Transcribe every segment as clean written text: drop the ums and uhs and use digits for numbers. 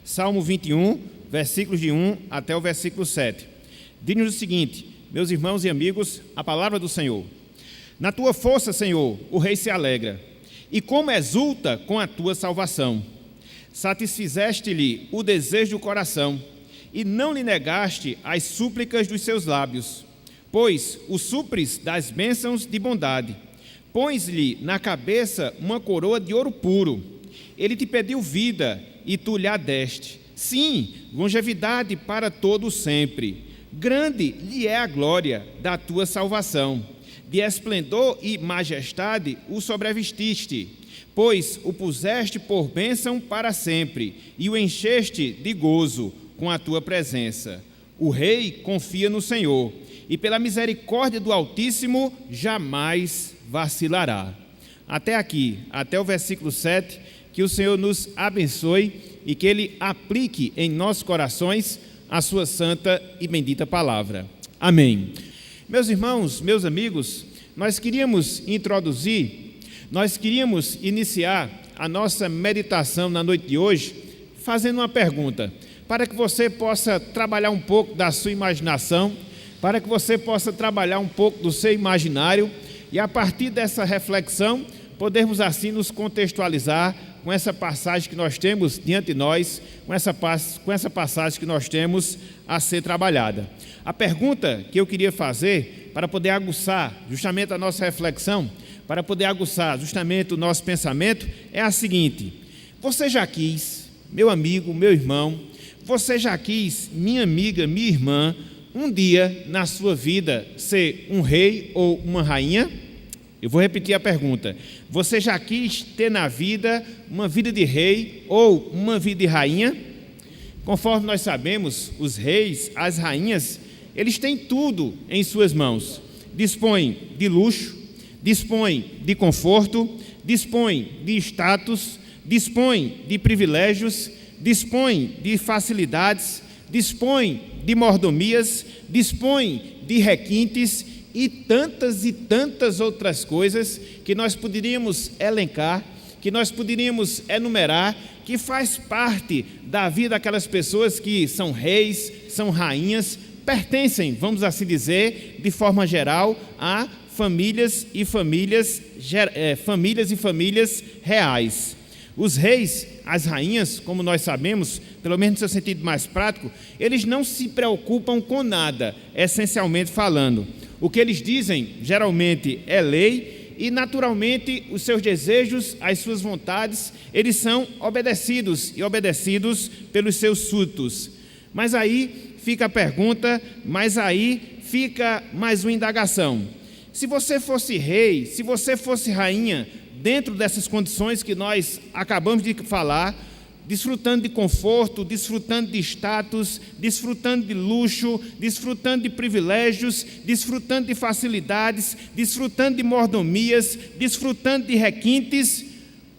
Salmo 21, versículos de 1 até o versículo 7. Diz-nos o seguinte: meus irmãos e amigos, a palavra do Senhor. Na tua força, Senhor, o rei se alegra, e como exulta com a tua salvação. Satisfizeste-lhe o desejo do coração, e não lhe negaste as súplicas dos seus lábios, pois o supres das bênçãos de bondade. Pões-lhe na cabeça uma coroa de ouro puro. Ele te pediu vida, e tu lhe a deste. Sim, longevidade para todo sempre. Grande lhe é a glória da tua salvação. De esplendor e majestade o sobrevestiste, pois o puseste por bênção para sempre, e o encheste de gozo com a tua presença. O rei confia no Senhor, e pela misericórdia do Altíssimo jamais vacilará. Até aqui, até o versículo 7, que o Senhor nos abençoe e que Ele aplique em nossos corações a sua santa e bendita palavra. Amém. Meus irmãos, meus amigos, nós queríamos iniciar a nossa meditação na noite de hoje fazendo uma pergunta, para que você possa trabalhar um pouco da sua imaginação, para que você possa trabalhar um pouco do seu imaginário e a partir dessa reflexão podermos assim nos contextualizar com essa passagem que nós temos diante de nós, com essa passagem que nós temos a ser trabalhada. A pergunta que eu queria fazer, para poder aguçar justamente a nossa reflexão, para poder aguçar justamente o nosso pensamento, é a seguinte: você já quis, meu amigo, meu irmão, você já quis, minha amiga, minha irmã, um dia na sua vida ser um rei ou uma rainha? Eu vou repetir a pergunta. Você já quis ter na vida uma vida de rei ou uma vida de rainha? Conforme nós sabemos, os reis, as rainhas, eles têm tudo em suas mãos. Dispõem de luxo, dispõem de conforto, dispõem de status, dispõem de privilégios, dispõem de facilidades, dispõem de mordomias, dispõem de requintes e tantas outras coisas que nós poderíamos elencar, que nós poderíamos enumerar, que faz parte da vida daquelas pessoas que são reis, são rainhas, pertencem, vamos assim dizer, de forma geral, a famílias e famílias reais. Os reis, as rainhas, como nós sabemos, pelo menos no seu sentido mais prático, eles não se preocupam com nada, essencialmente falando. O que eles dizem, geralmente, é lei e, naturalmente, os seus desejos, as suas vontades, eles são obedecidos e obedecidos pelos seus súditos. Mas aí fica a pergunta, mas aí fica mais uma indagação. Se você fosse rei, se você fosse rainha, dentro dessas condições que nós acabamos de falar, desfrutando de conforto, desfrutando de status, desfrutando de luxo, desfrutando de privilégios, desfrutando de facilidades, desfrutando de mordomias, desfrutando de requintes,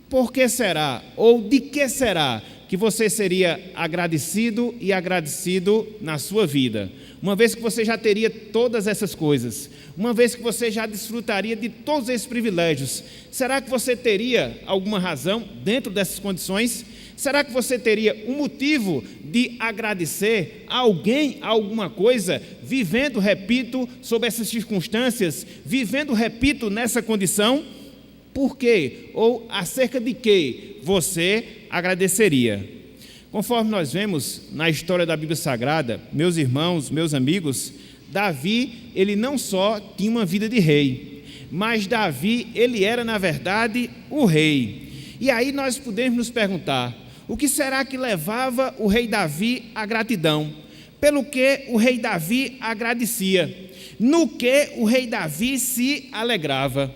por que será, ou de que será que você seria agradecido e agradecido na sua vida? Uma vez que você já teria todas essas coisas, uma vez que você já desfrutaria de todos esses privilégios, será que você teria alguma razão dentro dessas condições? Será que você teria um motivo de agradecer a alguém, a alguma coisa, vivendo, repito, sob essas circunstâncias, vivendo, repito, nessa condição? Por quê? Ou acerca de que você agradeceria? Conforme nós vemos na história da Bíblia Sagrada, meus irmãos, meus amigos, Davi, ele não só tinha uma vida de rei, mas Davi, ele era, na verdade, o rei. E aí nós podemos nos perguntar, o que será que levava o rei Davi à gratidão? Pelo que o rei Davi agradecia? No que o rei Davi se alegrava?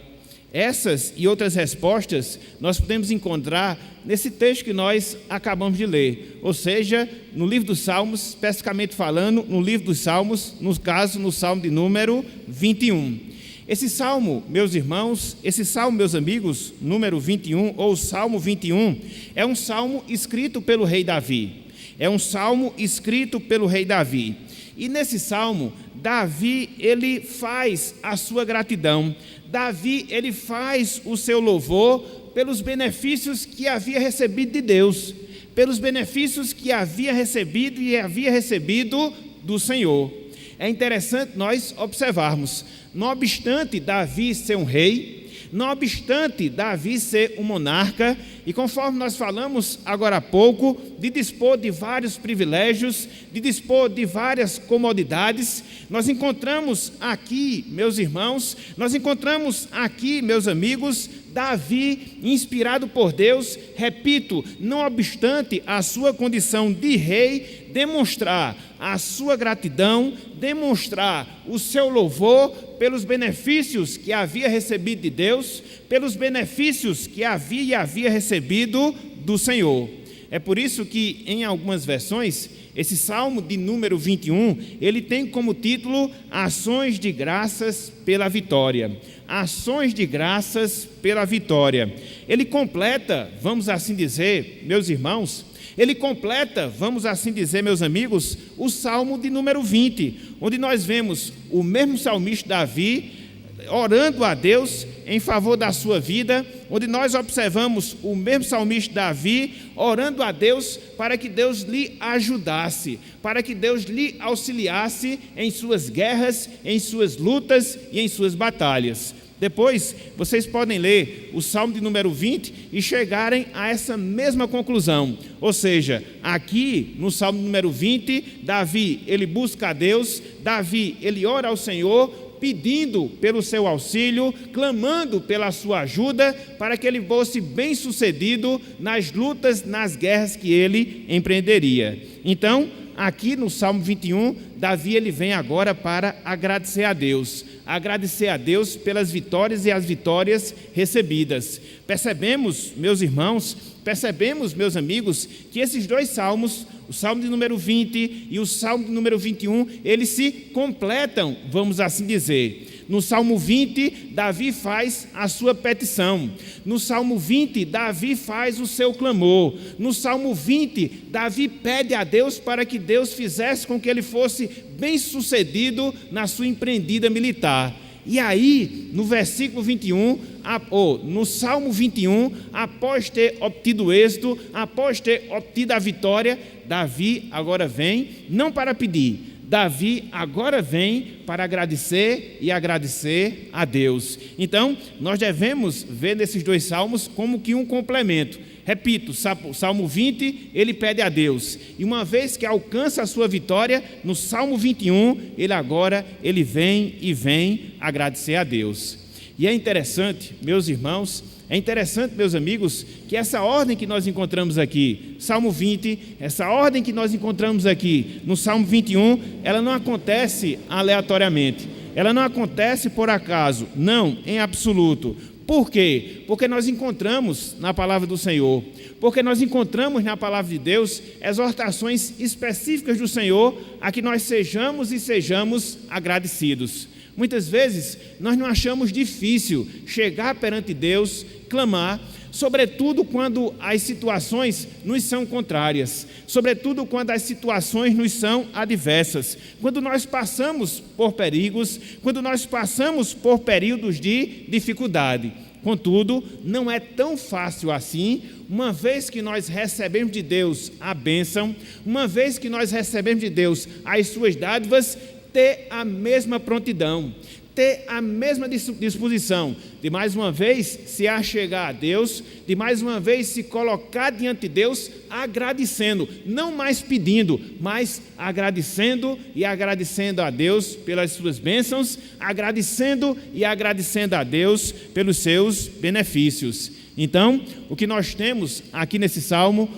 Essas e outras respostas nós podemos encontrar nesse texto que nós acabamos de ler, ou seja, no livro dos Salmos, especificamente falando, no livro dos Salmos, no caso, no Salmo de número 21. Esse salmo, meus irmãos, esse salmo, meus amigos, número 21, ou Salmo 21, é um salmo escrito pelo rei Davi. É um salmo escrito pelo rei Davi. E nesse salmo, Davi, ele faz a sua gratidão. Davi, ele faz o seu louvor pelos benefícios que havia recebido de Deus, pelos benefícios que havia recebido e havia recebido do Senhor. É interessante nós observarmos, não obstante Davi ser um rei, não obstante Davi ser um monarca, e conforme nós falamos agora há pouco, de dispor de vários privilégios, de dispor de várias comodidades, nós encontramos aqui, meus irmãos, nós encontramos aqui, meus amigos, Davi, inspirado por Deus, repito, não obstante a sua condição de rei, demonstrar a sua gratidão, demonstrar o seu louvor pelos benefícios que havia recebido de Deus, pelos benefícios que havia recebido do Senhor. É por isso que, em algumas versões, esse Salmo de número 21, ele tem como título Ações de Graças pela Vitória. Ações de Graças pela Vitória. Ele completa, vamos assim dizer, meus irmãos, ele completa, vamos assim dizer, meus amigos, o Salmo de número 20, onde nós vemos o mesmo salmista Davi orando a Deus em favor da sua vida, onde nós observamos o mesmo salmista Davi orando a Deus para que Deus lhe ajudasse, para que Deus lhe auxiliasse em suas guerras, em suas lutas e em suas batalhas. Depois, vocês podem ler o Salmo de número 20 e chegarem a essa mesma conclusão. Ou seja, aqui no Salmo número 20, Davi, ele busca a Deus, Davi, ele ora ao Senhor, pedindo pelo seu auxílio, clamando pela sua ajuda, para que ele fosse bem-sucedido nas lutas, nas guerras que ele empreenderia. Então, aqui no Salmo 21, Davi ele vem agora para agradecer a Deus pelas vitórias e as vitórias recebidas. Percebemos, meus irmãos, meus amigos, que esses dois salmos, o Salmo de número 20 e o Salmo de número 21, eles se completam, vamos assim dizer. No Salmo 20, Davi faz a sua petição. No Salmo 20, Davi faz o seu clamor. No Salmo 20, Davi pede a Deus para que Deus fizesse com que ele fosse bem-sucedido na sua empreendida militar. E aí, no versículo 21, no Salmo 21, após ter obtido êxito, após ter obtido a vitória, Davi agora vem, não para pedir, Davi agora vem para agradecer e agradecer a Deus. Então, nós devemos ver nesses dois salmos como que um complemento. Repito, o Salmo 20, ele pede a Deus. E uma vez que alcança a sua vitória, no Salmo 21, ele vem agradecer a Deus. E é interessante, meus irmãos, meus amigos, que essa ordem que nós encontramos aqui, Salmo 20, essa ordem que nós encontramos aqui no Salmo 21, ela não acontece aleatoriamente, ela não acontece por acaso, não, em absoluto. Por quê? Porque nós encontramos na palavra do Senhor, porque nós encontramos na palavra de Deus exortações específicas do Senhor a que nós sejamos agradecidos. Muitas vezes nós não achamos difícil chegar perante Deus, clamar, sobretudo quando as situações nos são contrárias, sobretudo quando as situações nos são adversas, quando nós passamos por perigos, quando nós passamos por períodos de dificuldade. Contudo, não é tão fácil assim, uma vez que nós recebemos de Deus a bênção, uma vez que nós recebemos de Deus as suas dádivas, ter a mesma prontidão, ter a mesma disposição de mais uma vez se achegar a Deus, de mais uma vez se colocar diante de Deus agradecendo, não mais pedindo, mas agradecendo e agradecendo a Deus pelas suas bênçãos, agradecendo e agradecendo a Deus pelos seus benefícios. Então, o que nós temos aqui nesse salmo,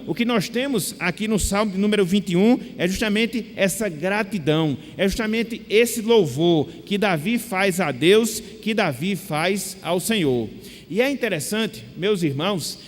o que nós temos aqui no Salmo de número 21 é justamente essa gratidão, é justamente esse louvor que Davi faz a Deus, que Davi faz ao Senhor. E é interessante, meus irmãos,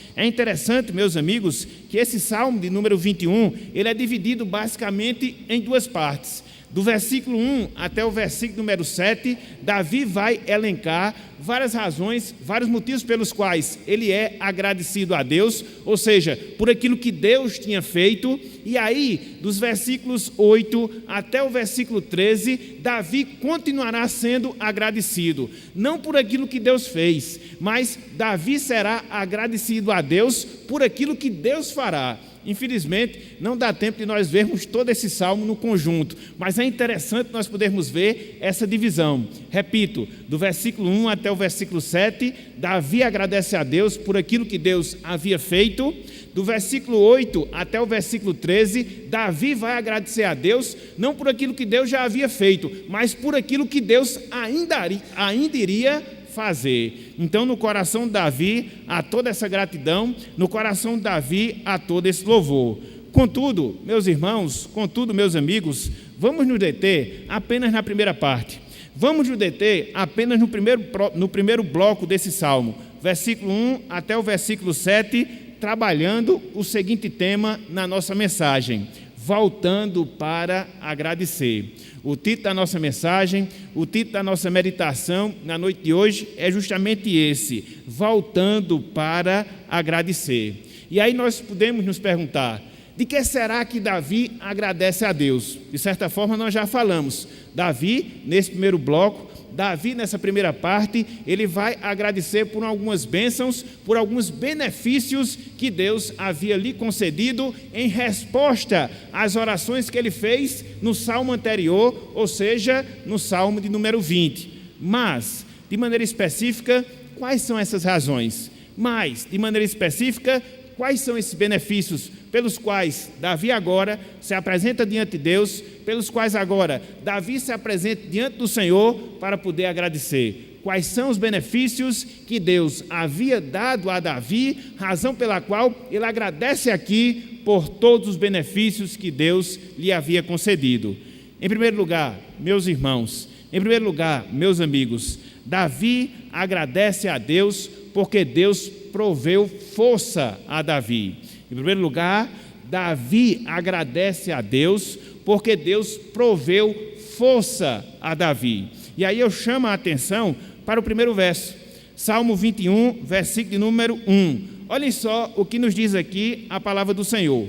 meus amigos, que esse Salmo de número 21, ele é dividido basicamente em duas partes. Do versículo 1 até o versículo número 7, Davi vai elencar várias razões, vários motivos pelos quais ele é agradecido a Deus, ou seja, por aquilo que Deus tinha feito. E aí, dos versículos 8 até o versículo 13, Davi continuará sendo agradecido, não por aquilo que Deus fez, mas Davi será agradecido a Deus por aquilo que Deus fará. Infelizmente, não dá tempo de nós vermos todo esse salmo no conjunto, mas é interessante nós podermos ver essa divisão. Repito, do versículo 1 até o versículo 7, Davi agradece a Deus por aquilo que Deus havia feito. Do versículo 8 até o versículo 13, Davi vai agradecer a Deus, não por aquilo que Deus já havia feito, mas por aquilo que Deus ainda iria fazer. Então, no coração de Davi há toda essa gratidão, no coração de Davi há todo esse louvor. Contudo, meus irmãos, meus amigos, vamos nos deter apenas na primeira parte. Vamos nos deter apenas no primeiro bloco desse salmo, versículo 1 até o versículo 7, trabalhando o seguinte tema na nossa mensagem: voltando para agradecer. O título da nossa mensagem, o título da nossa meditação na noite de hoje é justamente esse: voltando para agradecer. E aí nós podemos nos perguntar, de que será que Davi agradece a Deus? De certa forma nós já falamos. Davi, nesse primeiro bloco, Davi, nessa primeira parte, ele vai agradecer por algumas bênçãos, por alguns benefícios que Deus havia lhe concedido em resposta às orações que ele fez no salmo anterior, ou seja, no salmo de número 20. Mas, de maneira específica, quais são essas razões? Mas, de maneira específica, quais são esses benefícios pelos quais Davi agora se apresenta diante de Deus, pelos quais agora Davi se apresenta diante do Senhor para poder agradecer? Quais são os benefícios que Deus havia dado a Davi, razão pela qual ele agradece aqui por todos os benefícios que Deus lhe havia concedido? Em primeiro lugar, meus irmãos, em primeiro lugar, meus amigos, Davi agradece a Deus porque Deus proveu força a Davi. Em primeiro lugar, Davi agradece a Deus porque Deus proveu força a Davi. E aí eu chamo a atenção para o primeiro verso, Salmo 21, versículo de número 1. Olhem só o que nos diz aqui a palavra do Senhor: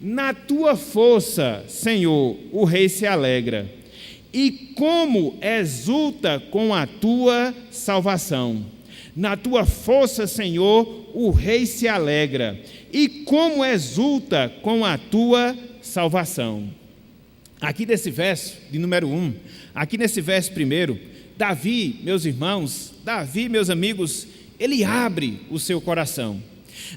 na tua força, Senhor, o rei se alegra, e como exulta com a tua salvação. Na tua força, Senhor, o rei se alegra, e como exulta com a tua salvação. Aqui nesse verso de número 1, aqui nesse verso primeiro, Davi, meus irmãos, Davi, meus amigos, ele abre o seu coração.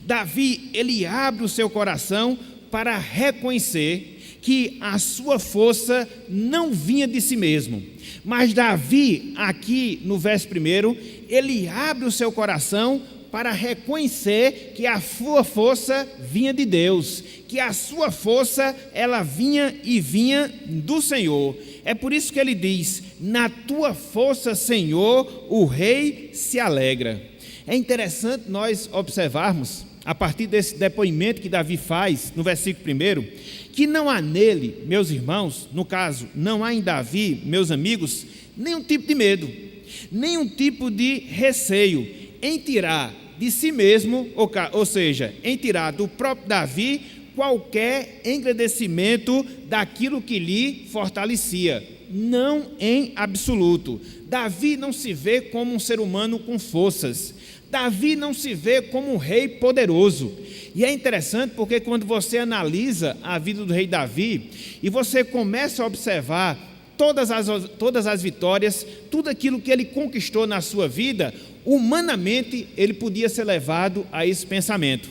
Davi, ele abre o seu coração para reconhecer que a sua força não vinha de si mesmo. Mas Davi, aqui no verso primeiro, ele abre o seu coração para reconhecer que a sua força vinha de Deus, que a sua força, ela vinha do Senhor. É por isso que ele diz: na tua força, Senhor, o rei se alegra. É interessante nós observarmos, a partir desse depoimento que Davi faz no versículo 1, que não há nele, meus irmãos, no caso, não há em Davi, meus amigos, nenhum tipo de medo, nenhum tipo de receio em tirar de si mesmo, ou seja, em tirar do próprio Davi qualquer engrandecimento daquilo que lhe fortalecia. Não em absoluto. Davi não se vê como um ser humano com forças. Davi não se vê como um rei poderoso. E é interessante porque quando você analisa a vida do rei Davi e você começa a observar todas as vitórias, tudo aquilo que ele conquistou na sua vida, humanamente ele podia ser levado a esse pensamento.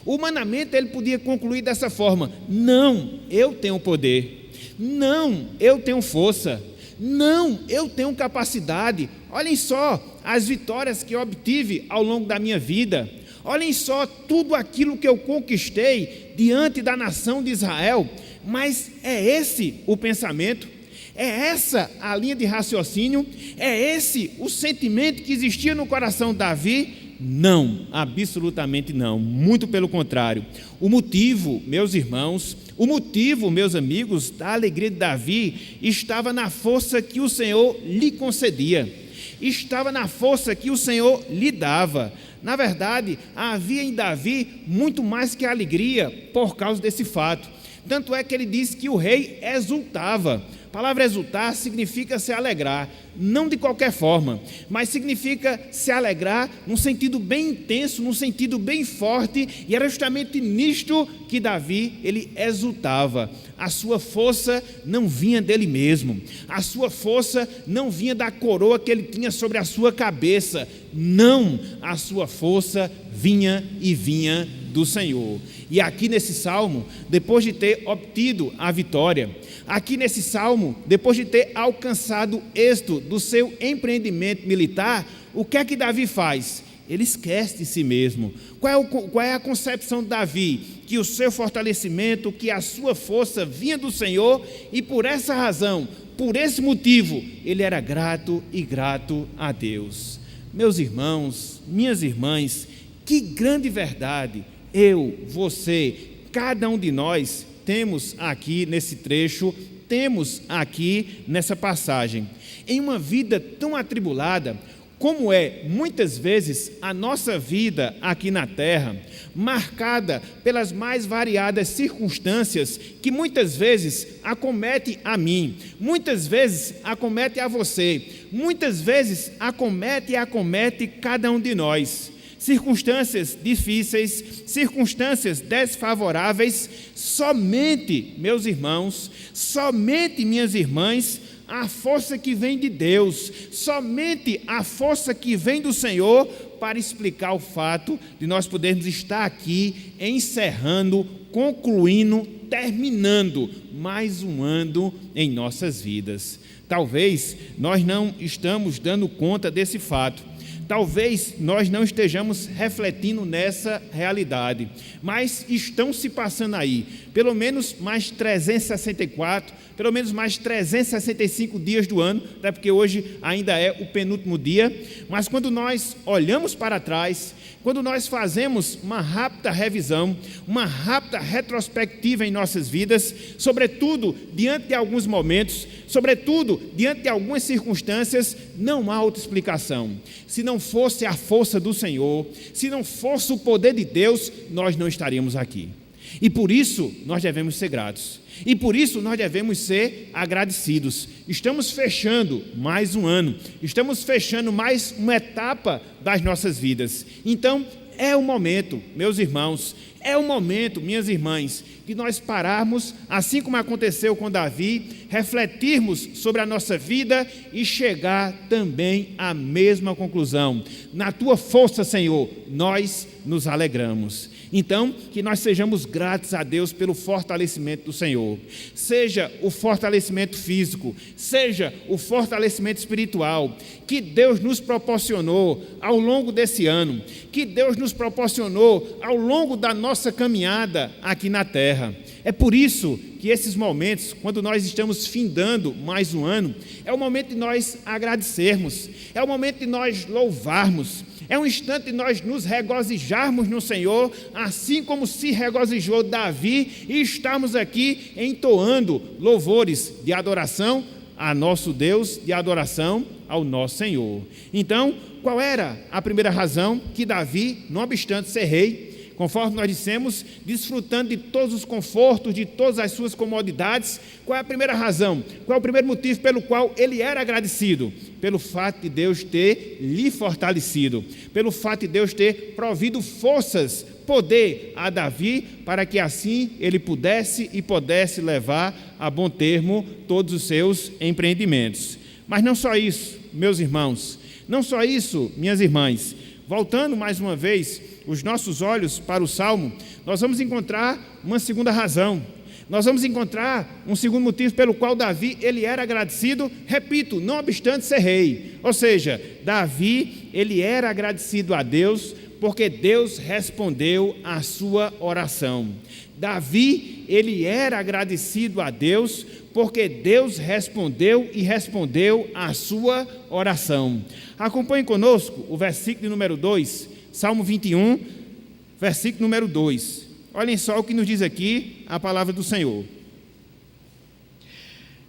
Humanamente ele podia concluir dessa forma: não, eu tenho poder, não, eu tenho força, não, eu tenho capacidade. Olhem só as vitórias que eu obtive ao longo da minha vida, olhem só tudo aquilo que eu conquistei diante da nação de Israel. Mas é esse o pensamento, é essa a linha de raciocínio, é esse o sentimento que existia no coração de Davi? Não, absolutamente não, muito pelo contrário. O motivo, meus irmãos, o motivo, meus amigos, da alegria de Davi estava na força que o Senhor lhe concedia, estava na força que o Senhor lhe dava. Na verdade, havia em Davi muito mais que alegria por causa desse fato. Tanto é que ele diz que o rei exultava. A palavra exultar significa se alegrar, não de qualquer forma, mas significa se alegrar num sentido bem intenso, num sentido bem forte, e era justamente nisto que Davi, ele exultava. A sua força não vinha dele mesmo, a sua força não vinha da coroa que ele tinha sobre a sua cabeça, não, a sua força vinha do Senhor. E aqui nesse salmo, depois de ter obtido a vitória, aqui nesse salmo, depois de ter alcançado êxito do seu empreendimento militar, o que é que Davi faz? Ele esquece de si mesmo. Qual é a concepção de Davi? Que o seu fortalecimento, que a sua força vinha do Senhor, e por essa razão, por esse motivo, ele era grato a Deus. Meus irmãos, minhas irmãs, que grande verdade eu, você, cada um de nós temos aqui nesse trecho, temos aqui nessa passagem. Em uma vida tão atribulada, como é muitas vezes a nossa vida aqui na terra, marcada pelas mais variadas circunstâncias que muitas vezes acomete a mim, muitas vezes acomete a você, muitas vezes acomete e acomete cada um de nós. Circunstâncias difíceis, circunstâncias desfavoráveis, somente, meus irmãos, somente minhas irmãs, a força que vem de Deus, somente a força que vem do Senhor para explicar o fato de nós podermos estar aqui encerrando, concluindo, terminando mais um ano em nossas vidas. Talvez nós não estamos dando conta desse fato. Talvez nós não estejamos refletindo nessa realidade, mas estão se passando aí, pelo menos mais 364, pelo menos mais 365 dias do ano, até porque hoje ainda é o penúltimo dia, mas quando nós olhamos para trás, quando nós fazemos uma rápida revisão, uma rápida retrospectiva em nossas vidas, sobretudo diante de alguns momentos, sobretudo diante de algumas circunstâncias, não há outra explicação. Se não fosse a força do Senhor, se não fosse o poder de Deus, nós não estaríamos aqui. E por isso nós devemos ser gratos. E por isso nós devemos ser agradecidos. Estamos fechando mais um ano, estamos fechando mais uma etapa das nossas vidas. Então é o momento, meus irmãos, é o momento, minhas irmãs, de nós pararmos, assim como aconteceu com Davi, refletirmos sobre a nossa vida e chegar também à mesma conclusão. Na tua força, Senhor, nós nos alegramos. Então, que nós sejamos gratos a Deus pelo fortalecimento do Senhor. Seja o fortalecimento físico, seja o fortalecimento espiritual, que Deus nos proporcionou ao longo desse ano, que Deus nos proporcionou ao longo da nossa caminhada aqui na terra. É por isso que esses momentos, quando nós estamos findando mais um ano, é o momento de nós agradecermos, é o momento de nós louvarmos, é um instante de nós nos regozijarmos no Senhor, assim como se regozijou Davi, e estarmos aqui entoando louvores de adoração a nosso Deus, de adoração ao nosso Senhor. Então, qual era a primeira razão? Que Davi, não obstante ser rei, conforme nós dissemos, desfrutando de todos os confortos, de todas as suas comodidades. Qual é a primeira razão? Qual é o primeiro motivo pelo qual ele era agradecido? Pelo fato de Deus ter lhe fortalecido, pelo fato de Deus ter provido forças, poder a Davi, para que assim ele pudesse levar a bom termo todos os seus empreendimentos. Mas não só isso, meus irmãos, não só isso, minhas irmãs. Voltando mais uma vez os nossos olhos para o Salmo, nós vamos encontrar uma segunda razão. Nós vamos encontrar um segundo motivo pelo qual Davi ele era agradecido, repito, não obstante ser rei. Ou seja, Davi ele era agradecido a Deus porque Deus respondeu à sua oração. Davi ele era agradecido a Deus porque Deus respondeu à sua oração. Acompanhe conosco o versículo número 2, Salmo 21, versículo número 2. Olhem só o que nos diz aqui a palavra do Senhor.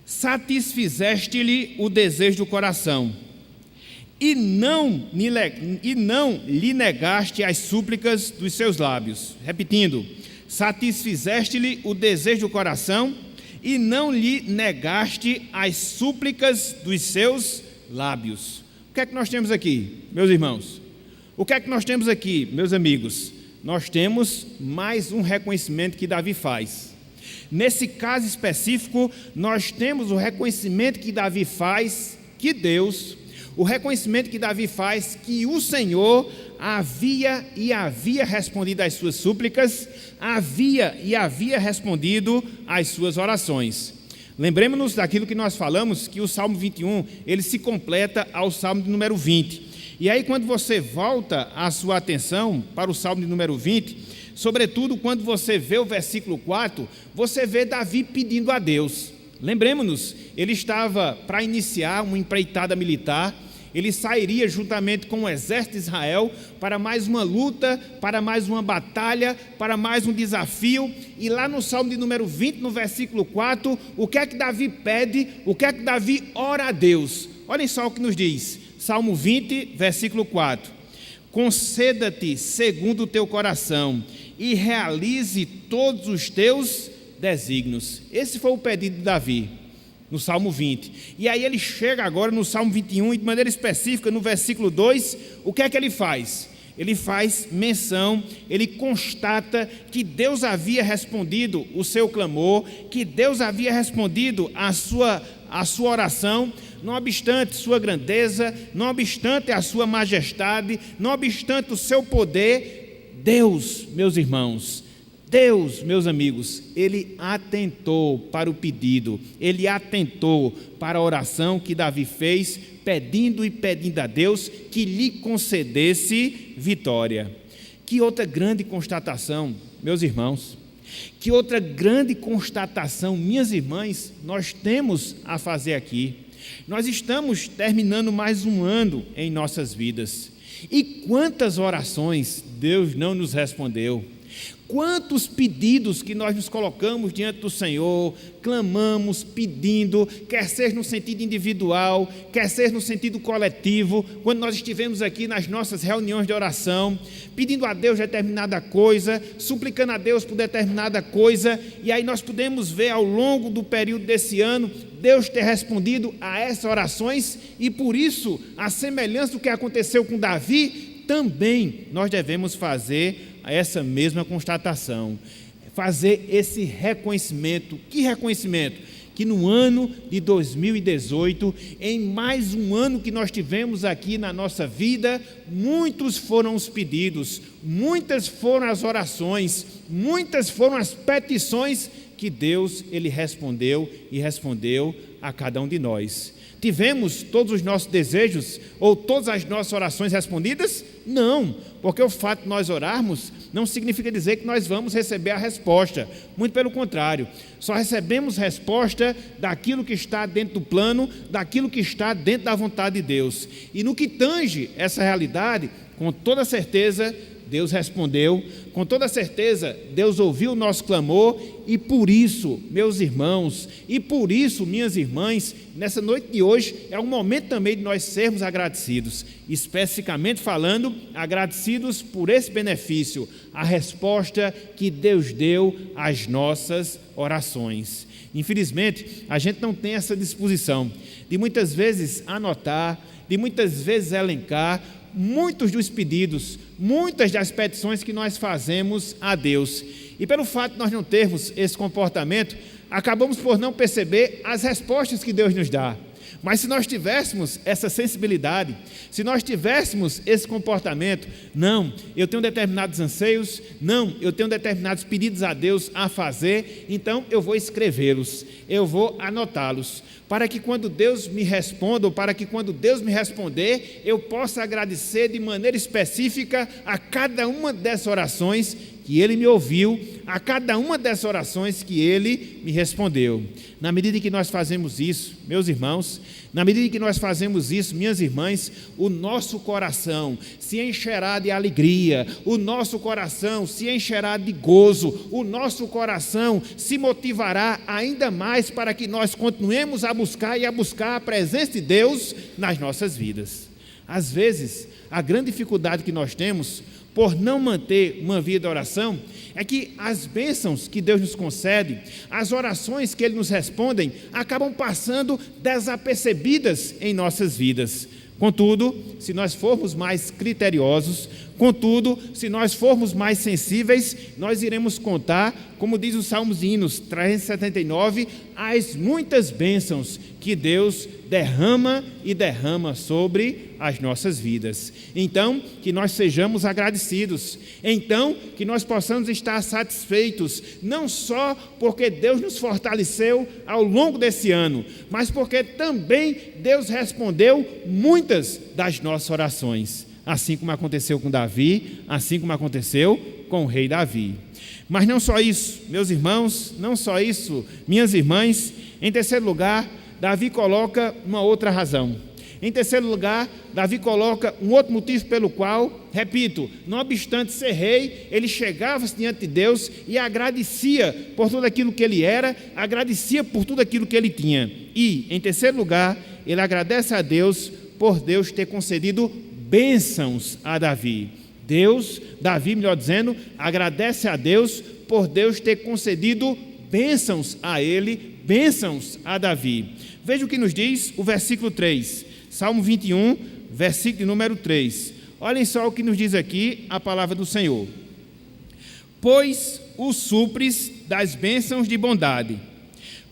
Satisfizeste-lhe o desejo do coração, e não lhe negaste as súplicas dos seus lábios. Repetindo, satisfizeste-lhe o desejo do coração, e não lhe negaste as súplicas dos seus lábios. O que é que nós temos aqui, meus irmãos? O que é que nós temos aqui, meus amigos? Nós temos mais um reconhecimento que Davi faz. Nesse caso específico, nós temos o reconhecimento que Davi faz que Deus, o reconhecimento que Davi faz que o Senhor havia respondido às suas súplicas, havia respondido às suas orações. Lembremos-nos daquilo que nós falamos, que o Salmo 21, ele se completa ao Salmo de número 20. E aí, quando você volta a sua atenção para o Salmo de número 20, sobretudo quando você vê o versículo 4, você vê Davi pedindo a Deus. Lembremos-nos, ele estava para iniciar uma empreitada militar, ele sairia juntamente com o exército de Israel para mais uma luta, para mais uma batalha, para mais um desafio. E lá no Salmo de número 20, no versículo 4, o que é que Davi pede? O que é que Davi ora a Deus? Olhem só o que nos diz, Salmo 20, versículo 4. Conceda-te segundo o teu coração e realize todos os teus desígnios. Esse foi o pedido de Davi no Salmo 20. E aí ele chega agora no Salmo 21 e de maneira específica no versículo 2, o que é que ele faz? Ele faz menção, ele constata que Deus havia respondido o seu clamor, que Deus havia respondido a sua oração, não obstante sua grandeza, não obstante a sua majestade, não obstante o seu poder. Deus, meus irmãos, Deus, meus amigos, ele atentou para o pedido, ele atentou para a oração que Davi fez, pedindo a Deus que lhe concedesse vitória. Que outra grande constatação, meus irmãos, que outra grande constatação, minhas irmãs, nós temos a fazer aqui. Nós estamos terminando mais um ano em nossas vidas. E quantas orações Deus não nos respondeu? Quantos pedidos que nós nos colocamos diante do Senhor, clamamos, pedindo, quer seja no sentido individual, quer seja no sentido coletivo, quando nós estivemos aqui nas nossas reuniões de oração, pedindo a Deus determinada coisa, suplicando a Deus por determinada coisa, e aí nós podemos ver ao longo do período desse ano, Deus ter respondido a essas orações, e por isso, a semelhança do que aconteceu com Davi, também nós devemos fazer essa mesma constatação, fazer esse reconhecimento. Que reconhecimento? Que no ano de 2018, em mais um ano que nós tivemos aqui na nossa vida, muitos foram os pedidos, muitas foram as orações, muitas foram as petições que Deus, ele respondeu e respondeu a cada um de nós. Tivemos todos os nossos desejos ou todas as nossas orações respondidas? Não, porque o fato de nós orarmos não significa dizer que nós vamos receber a resposta. Muito pelo contrário, só recebemos resposta daquilo que está dentro do plano, daquilo que está dentro da vontade de Deus. E no que tange essa realidade, com toda certeza, Deus respondeu, com toda certeza Deus ouviu o nosso clamor, e por isso, meus irmãos, e por isso, minhas irmãs, nessa noite de hoje é um momento também de nós sermos agradecidos, especificamente falando, agradecidos por esse benefício, a resposta que Deus deu às nossas orações. Infelizmente, a gente não tem essa disposição de muitas vezes anotar, de muitas vezes elencar muitos dos pedidos, muitas das petições que nós fazemos a Deus. E pelo fato de nós não termos esse comportamento, acabamos por não perceber as respostas que Deus nos dá. Mas se nós tivéssemos essa sensibilidade, se nós tivéssemos esse comportamento, não, eu tenho determinados anseios, não, eu tenho determinados pedidos a Deus a fazer, então eu vou escrevê-los, eu vou anotá-los, para que quando Deus me responda, ou para que quando Deus me responder, eu possa agradecer de maneira específica a cada uma dessas orações que Ele me ouviu a cada uma dessas orações que Ele me respondeu. Na medida que nós fazemos isso, meus irmãos, na medida que nós fazemos isso, minhas irmãs, o nosso coração se encherá de alegria, o nosso coração se encherá de gozo, o nosso coração se motivará ainda mais para que nós continuemos a buscar a presença de Deus nas nossas vidas. Às vezes, a grande dificuldade que nós temos por não manter uma vida de oração é que as bênçãos que Deus nos concede, as orações que Ele nos responde, acabam passando desapercebidas em nossas vidas. Contudo, se nós formos mais criteriosos, contudo, se nós formos mais sensíveis, nós iremos contar, como diz os Salmos e Hinos 379, as muitas bênçãos que Deus derrama sobre as nossas vidas. Então, que nós sejamos agradecidos. Então, que nós possamos estar satisfeitos, não só porque Deus nos fortaleceu ao longo desse ano, mas porque também Deus respondeu muitas das nossas orações. Assim como aconteceu com Davi, assim como aconteceu com o rei Davi. Mas não só isso, meus irmãos, não só isso, minhas irmãs. Em terceiro lugar, Davi coloca uma outra razão. Em terceiro lugar, Davi coloca um outro motivo pelo qual, repito, não obstante ser rei, ele chegava diante de Deus e agradecia por tudo aquilo que ele era, agradecia por tudo aquilo que ele tinha. E, em terceiro lugar, ele agradece a Deus por Deus ter concedido bênçãos a Davi. Davi, melhor dizendo, agradece a Deus por Deus ter concedido bênçãos a ele, bênçãos a Davi. Veja o que nos diz o versículo 3, Salmo 21, versículo de número 3. Olhem só o que nos diz aqui a palavra do Senhor. Pois o supres das bênçãos de bondade,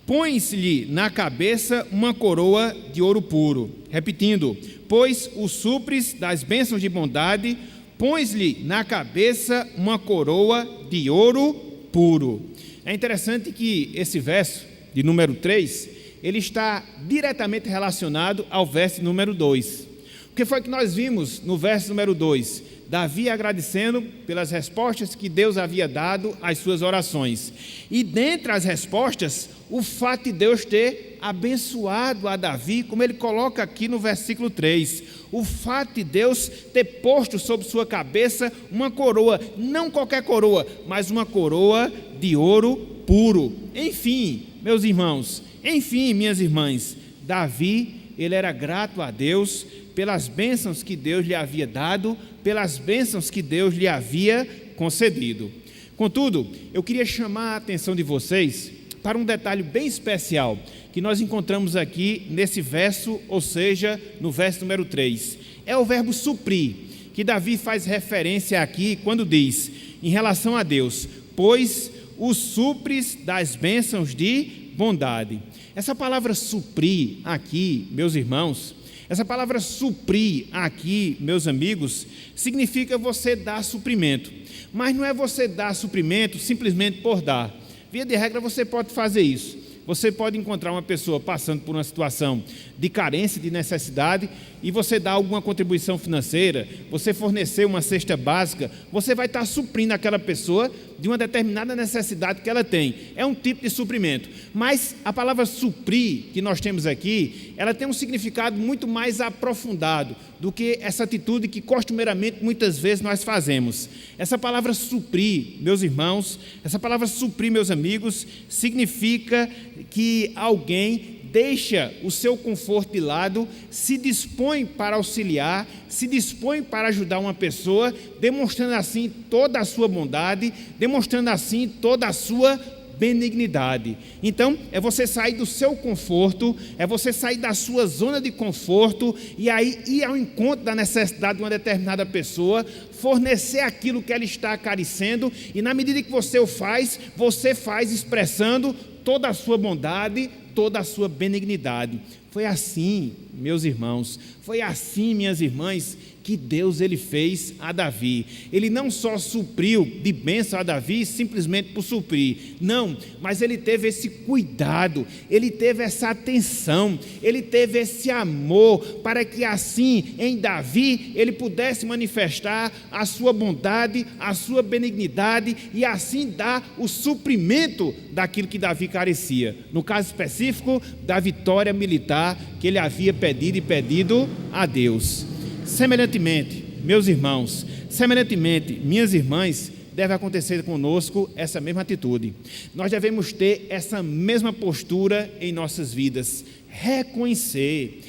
pões-lhe na cabeça uma coroa de ouro puro. Repetindo, pois o supres das bênçãos de bondade, pões-lhe na cabeça uma coroa de ouro puro. É interessante que esse verso de número 3, ele está diretamente relacionado ao verso número 2. O que foi que nós vimos no verso número 2? Davi agradecendo pelas respostas que Deus havia dado às suas orações. E dentre as respostas, o fato de Deus ter abençoado a Davi, como ele coloca aqui no versículo 3. O fato de Deus ter posto sobre sua cabeça uma coroa, não qualquer coroa, mas uma coroa de ouro puro. Enfim, meus irmãos, minhas irmãs, Davi, ele era grato a Deus pelas bênçãos que Deus lhe havia dado, pelas bênçãos que Deus lhe havia concedido. Contudo, eu queria chamar a atenção de vocês para um detalhe bem especial que nós encontramos aqui nesse verso, ou seja, no verso número 3. É o verbo suprir, que Davi faz referência aqui quando diz, em relação a Deus, pois os supres das bênçãos de bondade. Essa palavra suprir aqui, meus irmãos, essa palavra suprir aqui, meus amigos, significa você dar suprimento. Mas não é você dar suprimento simplesmente por dar. Via de regra, você pode fazer isso. Você pode encontrar uma pessoa passando por uma situação de carência, de necessidade, e você dá alguma contribuição financeira, você fornecer uma cesta básica, você vai estar suprindo aquela pessoa de uma determinada necessidade que ela tem. É um tipo de suprimento. Mas a palavra suprir que nós temos aqui, ela tem um significado muito mais aprofundado do que essa atitude que costumeiramente muitas vezes nós fazemos. Essa palavra suprir, meus irmãos, essa palavra suprir, meus amigos, significa que alguém deixa o seu conforto de lado, se dispõe para auxiliar, se dispõe para ajudar uma pessoa, demonstrando assim toda a sua bondade, demonstrando assim toda a sua benignidade. Então, é você sair do seu conforto, é você sair da sua zona de conforto e aí ir ao encontro da necessidade de uma determinada pessoa, fornecer aquilo que ela está carecendo, e na medida que você o faz, você faz expressando toda a sua bondade, toda a sua benignidade. Foi assim, meus irmãos, foi assim, minhas irmãs, que Deus ele fez a Davi. Ele não só supriu de bênção a Davi simplesmente por suprir, não, mas ele teve esse cuidado, ele teve essa atenção, ele teve esse amor, para que assim, em Davi, ele pudesse manifestar a sua bondade, a sua benignidade, e assim dar o suprimento daquilo que Davi carecia, no caso específico, da vitória militar que ele havia pedido a Deus. Semelhantemente, meus irmãos, semelhantemente, minhas irmãs, deve acontecer conosco essa mesma atitude. Nós devemos ter essa mesma postura em nossas vidas. Reconhecer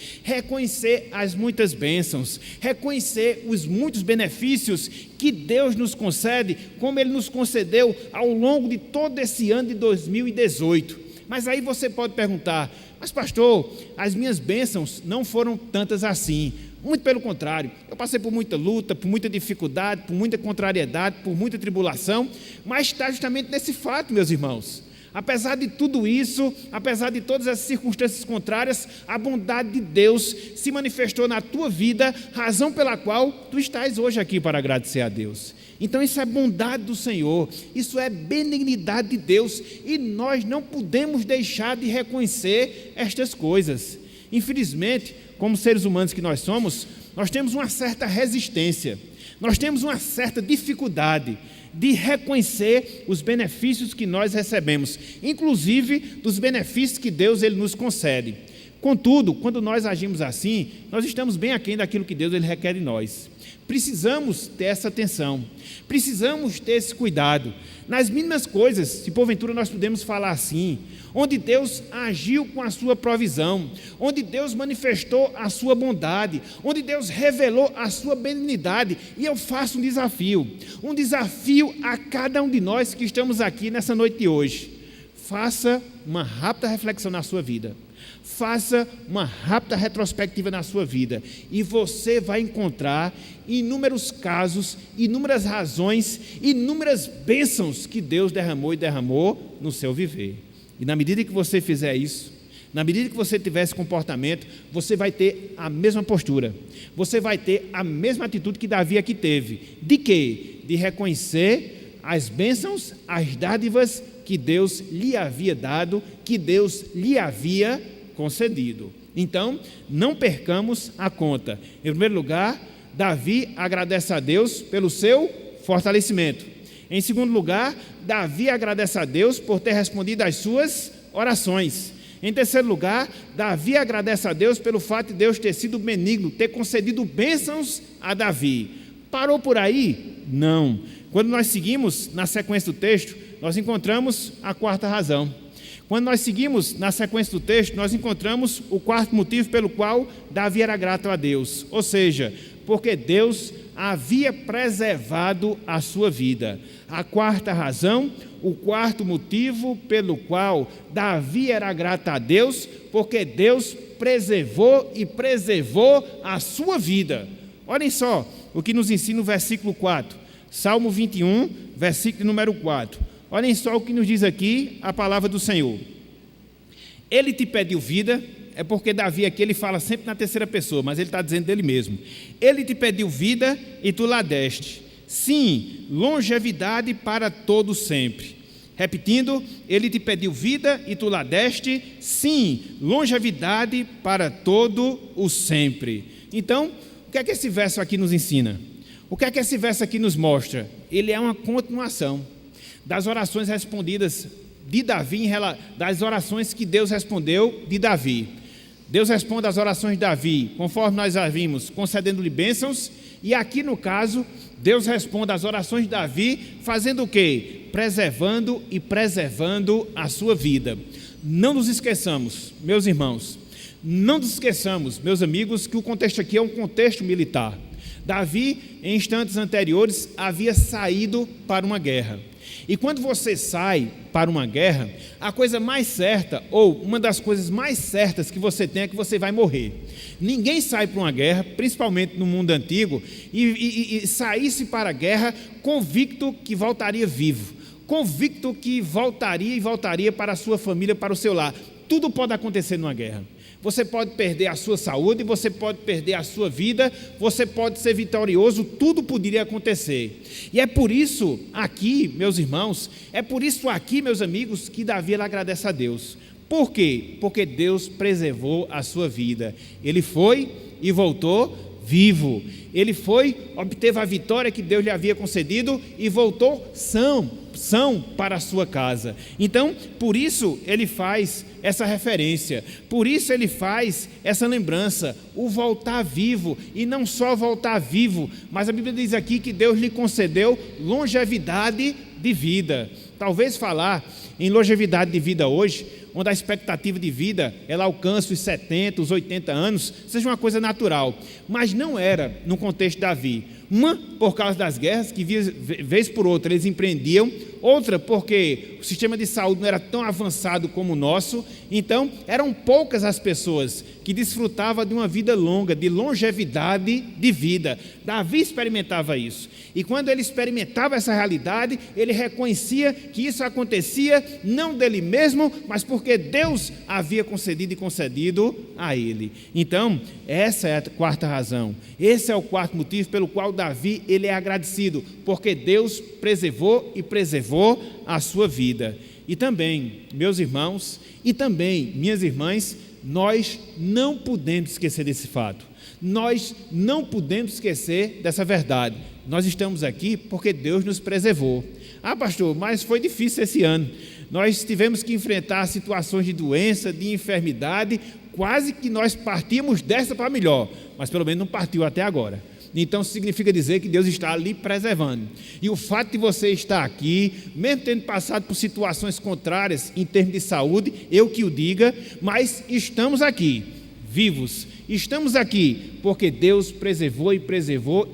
as muitas bênçãos, reconhecer os muitos benefícios que Deus nos concede, como Ele nos concedeu ao longo de todo esse ano de 2018. Mas aí você pode perguntar: mas pastor, as minhas bênçãos não foram tantas assim. Muito pelo contrário, eu passei por muita luta, por muita dificuldade, por muita contrariedade, por muita tribulação, mas está justamente nesse fato, meus irmãos. Apesar de tudo isso, apesar de todas as circunstâncias contrárias, a bondade de Deus se manifestou na tua vida, razão pela qual tu estás hoje aqui para agradecer a Deus. Então isso é bondade do Senhor, isso é benignidade de Deus, e nós não podemos deixar de reconhecer estas coisas. Infelizmente, como seres humanos que nós somos, nós temos uma certa resistência, nós temos uma certa dificuldade de reconhecer os benefícios que nós recebemos, inclusive dos benefícios que Deus ele nos concede. Contudo, quando nós agimos assim, nós estamos bem aquém daquilo que Deus ele requer de nós. Precisamos ter essa atenção, precisamos ter esse cuidado. Nas mínimas coisas, se porventura nós podemos falar assim, onde Deus agiu com a sua provisão, onde Deus manifestou a sua bondade, onde Deus revelou a sua benignidade. E eu faço um desafio a cada um de nós que estamos aqui nessa noite de hoje. Faça uma rápida reflexão na sua vida. Faça uma rápida retrospectiva na sua vida e você vai encontrar inúmeros casos, inúmeras razões, inúmeras bênçãos que Deus derramou no seu viver. E na medida que você fizer isso, na medida que você tiver esse comportamento, você vai ter a mesma postura, você vai ter a mesma atitude que Davi aqui teve. De quê? De reconhecer as bênçãos, as dádivas que Deus lhe havia dado, que Deus lhe havia concedido. Então, não percamos a conta. Em primeiro lugar, Davi agradece a Deus pelo seu fortalecimento. Em segundo lugar, Davi agradece a Deus por ter respondido às suas orações. Em terceiro lugar, Davi agradece a Deus pelo fato de Deus ter sido benigno, ter concedido bênçãos a Davi. Parou por aí? Não. Quando nós seguimos na sequência do texto, nós encontramos a quarta razão. Quando nós seguimos na sequência do texto, nós encontramos o quarto motivo pelo qual Davi era grato a Deus. Ou seja, porque Deus havia preservado a sua vida. A quarta razão, o quarto motivo pelo qual Davi era grato a Deus, porque Deus preservou a sua vida. Olhem só o que nos ensina o versículo 4, Salmo 21, versículo número 4. Olhem só o que nos diz aqui a palavra do Senhor. Ele te pediu vida, é porque Davi aqui ele fala sempre na terceira pessoa, mas ele está dizendo dele mesmo. Ele te pediu vida e tu lá deste. Sim, longevidade para todo sempre. Repetindo, ele te pediu vida e tu lá deste. Sim, longevidade para todo o sempre. Então, o que é que esse verso aqui nos ensina? O que é que esse verso aqui nos mostra? Ele é uma continuação das orações respondidas de Davi, das orações que Deus respondeu de Davi. Deus responde às orações de Davi, conforme nós já vimos, concedendo-lhe bênçãos, e aqui no caso, Deus responde às orações de Davi, fazendo o quê? Preservando a sua vida. Não nos esqueçamos, meus irmãos, não nos esqueçamos, meus amigos, que o contexto aqui é um contexto militar. Davi, em instantes anteriores, havia saído para uma guerra. E quando você sai para uma guerra, a coisa mais certa, ou uma das coisas mais certas que você tem é que você vai morrer. Ninguém sai para uma guerra, principalmente no mundo antigo, e saísse para a guerra convicto que voltaria vivo, convicto que voltaria para a sua família, para o seu lar. tudo pode acontecer numa guerra. Você pode perder a sua saúde, você pode perder a sua vida, você pode ser vitorioso, tudo poderia acontecer. E é por isso aqui, meus irmãos, é por isso aqui, meus amigos, que Davi ele agradece a Deus. Por quê? Porque Deus preservou a sua vida. Ele foi e voltou vivo. Ele foi, obteve a vitória que Deus lhe havia concedido e voltou são para a sua casa. Então, por isso ele faz essa referência, por isso ele faz essa lembrança, o voltar vivo, e não só voltar vivo, mas a Bíblia diz aqui que Deus lhe concedeu longevidade de vida. Talvez falar em longevidade de vida hoje, onde a expectativa de vida ela alcança os 70, os 80 anos, seja uma coisa natural, mas não era no contexto de Davi. Uma, por causa das guerras, que vez por outra eles empreendiam, outra porque o sistema de saúde não era tão avançado como o nosso, então eram poucas as pessoas que desfrutavam de uma vida longa, de longevidade de vida. Davi experimentava isso, e quando ele experimentava essa realidade, ele reconhecia que isso acontecia não dele mesmo, mas porque Deus havia concedido e concedido a ele. Então, essa é a quarta razão, esse é o quarto motivo pelo qual Davi ele é agradecido, porque Deus preservou e preservou a sua vida. E também, meus irmãos, e também minhas irmãs, nós não podemos esquecer desse fato, nós não podemos esquecer dessa verdade. Nós estamos aqui porque Deus nos preservou. Ah, pastor, mas foi difícil esse ano, nós tivemos que enfrentar situações de doença, de enfermidade, quase que nós partíamos dessa para melhor, mas pelo menos não partiu até agora. Então significa dizer que Deus está ali preservando. E o fato de você estar aqui, mesmo tendo passado por situações contrárias em termos de saúde, eu que o diga, mas estamos aqui, vivos. Estamos aqui porque Deus preservou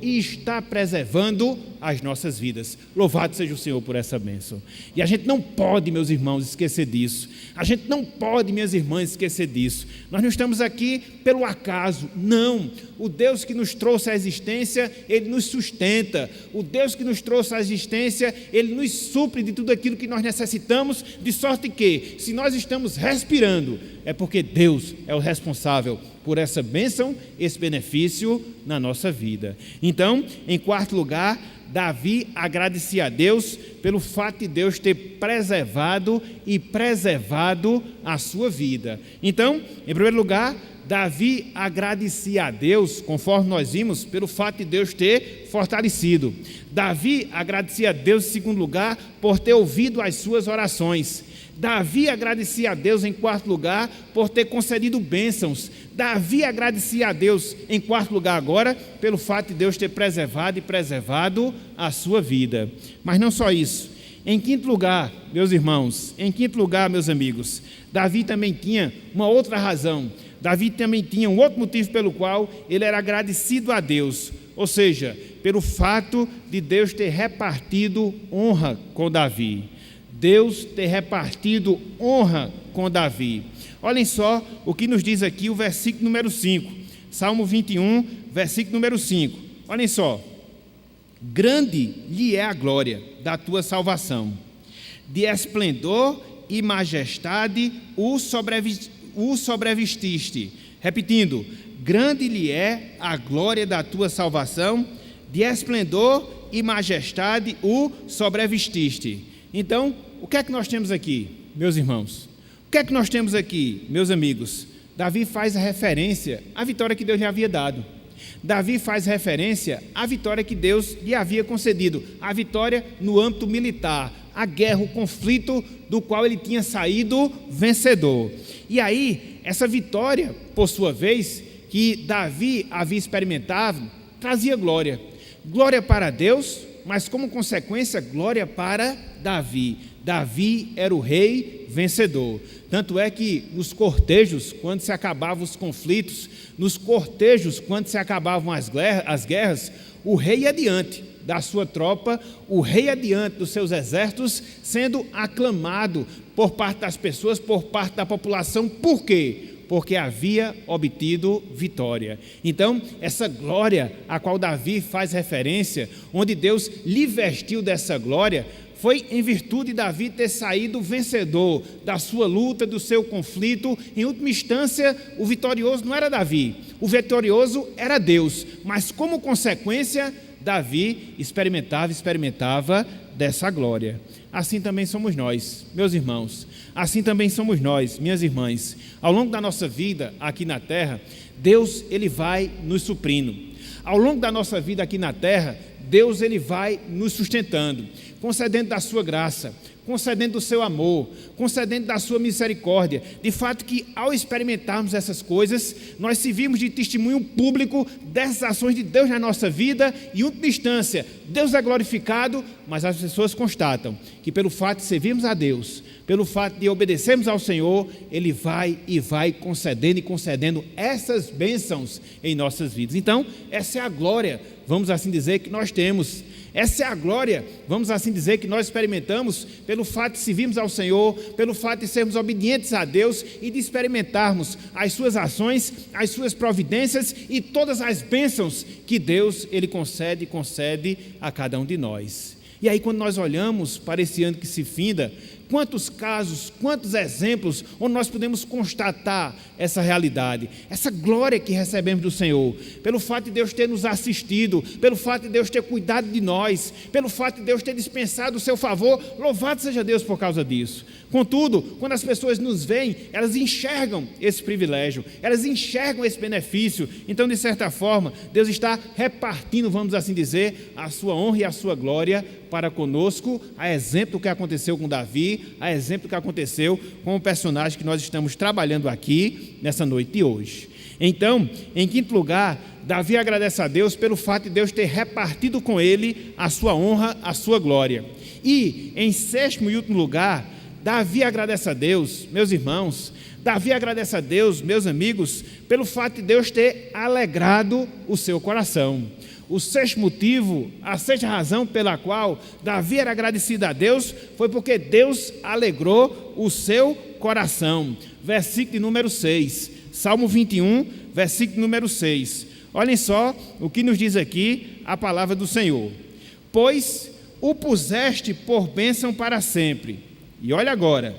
e está preservando as nossas vidas. Louvado seja o Senhor por essa bênção. E a gente não pode, meus irmãos, esquecer disso. A gente não pode, minhas irmãs, esquecer disso. Nós não estamos aqui pelo acaso, não. O Deus que nos trouxe à existência, Ele nos sustenta. O Deus que nos trouxe à existência, Ele nos supre de tudo aquilo que nós necessitamos, de sorte que, se nós estamos respirando, é porque Deus é o responsável por essa bênção, esse benefício na nossa vida. Então, em quarto lugar, Davi agradecia a Deus pelo fato de Deus ter preservado e preservado a sua vida. Então, em primeiro lugar, Davi agradecia a Deus, conforme nós vimos, pelo fato de Deus ter fortalecido. Davi agradecia a Deus, em segundo lugar, por ter ouvido as suas orações. Davi agradecia a Deus, em quarto lugar, por ter concedido bênçãos. Davi agradecia a Deus, em quarto lugar agora, pelo fato de Deus ter preservado e preservado a sua vida. Mas não só isso. Em quinto lugar, meus irmãos, em quinto lugar, meus amigos, Davi também tinha uma outra razão. Davi também tinha um outro motivo pelo qual ele era agradecido a Deus. Ou seja, pelo fato de Deus ter repartido honra com Davi. Deus ter repartido honra com Davi. Olhem só o que nos diz aqui o versículo número 5, Salmo 21, versículo número 5. Olhem só: grande lhe é a glória da tua salvação, de esplendor e majestade o sobrevestiste. Repetindo: grande lhe é a glória da tua salvação, de esplendor e majestade o sobrevestiste. Então, o que é que nós temos aqui, meus irmãos? O que é que nós temos aqui, meus amigos? Davi faz a referência à vitória que Deus lhe havia dado. Davi faz referência à vitória que Deus lhe havia concedido, a vitória no âmbito militar, a guerra, o conflito do qual ele tinha saído vencedor. E aí, essa vitória, por sua vez, que Davi havia experimentado, trazia glória. Glória para Deus, mas como consequência, glória para Davi. Davi era o rei vencedor. Tanto é que nos cortejos, quando se acabavam os conflitos, nos cortejos, quando se acabavam as guerras, o rei ia adiante da sua tropa, o rei adiante dos seus exércitos, sendo aclamado por parte das pessoas, por parte da população. Por quê? Porque havia obtido vitória. Então, essa glória a qual Davi faz referência, onde Deus lhe vestiu dessa glória, foi em virtude de Davi ter saído vencedor da sua luta, do seu conflito. Em última instância, o vitorioso não era Davi, o vitorioso era Deus, mas como consequência, Davi experimentava dessa glória. Assim também somos nós, meus irmãos, assim também somos nós, minhas irmãs. Ao longo da nossa vida aqui na terra, Deus ele vai nos suprindo. Ao longo da nossa vida aqui na terra, Deus ele vai nos sustentando, concedendo da sua graça, concedendo do seu amor, concedendo da sua misericórdia. De fato que ao experimentarmos essas coisas, nós servimos de testemunho público dessas ações de Deus na nossa vida. Em última instância, Deus é glorificado, mas as pessoas constatam que pelo fato de servirmos a Deus, pelo fato de obedecermos ao Senhor, Ele vai concedendo e concedendo essas bênçãos em nossas vidas. Então, essa é a glória, vamos assim dizer, que nós temos. Essa é a glória, vamos assim dizer, que nós experimentamos pelo fato de servirmos ao Senhor, pelo fato de sermos obedientes a Deus e de experimentarmos as suas ações, as suas providências e todas as bênçãos que Deus ele concede a cada um de nós. E aí, quando nós olhamos para esse ano que se finda, quantos casos, quantos exemplos onde nós podemos constatar essa realidade, essa glória que recebemos do Senhor, pelo fato de Deus ter nos assistido, pelo fato de Deus ter cuidado de nós, pelo fato de Deus ter dispensado o seu favor. Louvado seja Deus por causa disso. Contudo, quando as pessoas nos veem, elas enxergam esse privilégio, elas enxergam esse benefício. Então, de certa forma, Deus está repartindo, vamos assim dizer, a sua honra e a sua glória para conosco, a exemplo do que aconteceu com Davi, a exemplo do que aconteceu com o personagem que nós estamos trabalhando aqui nessa noite de hoje. Então, em quinto lugar, Davi agradece a Deus pelo fato de Deus ter repartido com ele a sua honra, a sua glória. E, em sétimo e último lugar, Davi agradece a Deus, meus irmãos, Davi agradece a Deus, meus amigos, pelo fato de Deus ter alegrado o seu coração. O sexto motivo, a sexta razão pela qual Davi era agradecido a Deus foi porque Deus alegrou o seu coração. Versículo de número 6, Salmo 21, versículo número 6. Olhem só o que nos diz aqui a palavra do Senhor. Pois o puseste por bênção para sempre. E olha agora,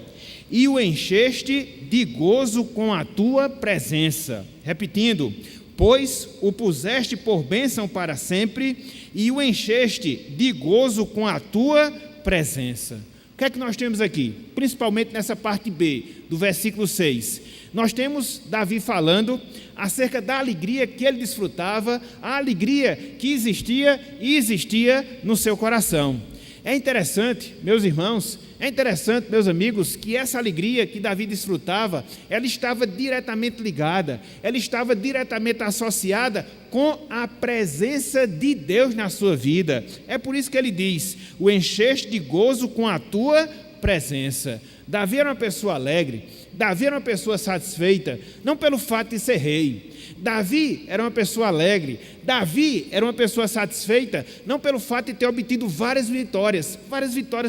e o encheste de gozo com a tua presença. Repetindo, pois o puseste por bênção para sempre e o encheste de gozo com a tua presença. O que é que nós temos aqui? Principalmente nessa parte B, do versículo 6. Nós temos Davi falando acerca da alegria que ele desfrutava, a alegria que existia e existia no seu coração. É interessante, meus irmãos, é interessante, meus amigos, que essa alegria que Davi desfrutava, ela estava diretamente ligada, ela estava diretamente associada com a presença de Deus na sua vida. É por isso que ele diz, o encheste de gozo com a tua presença. Davi era uma pessoa alegre, Davi era uma pessoa satisfeita, não pelo fato de ser rei. Davi era uma pessoa alegre, Davi era uma pessoa satisfeita, não pelo fato de ter obtido várias vitórias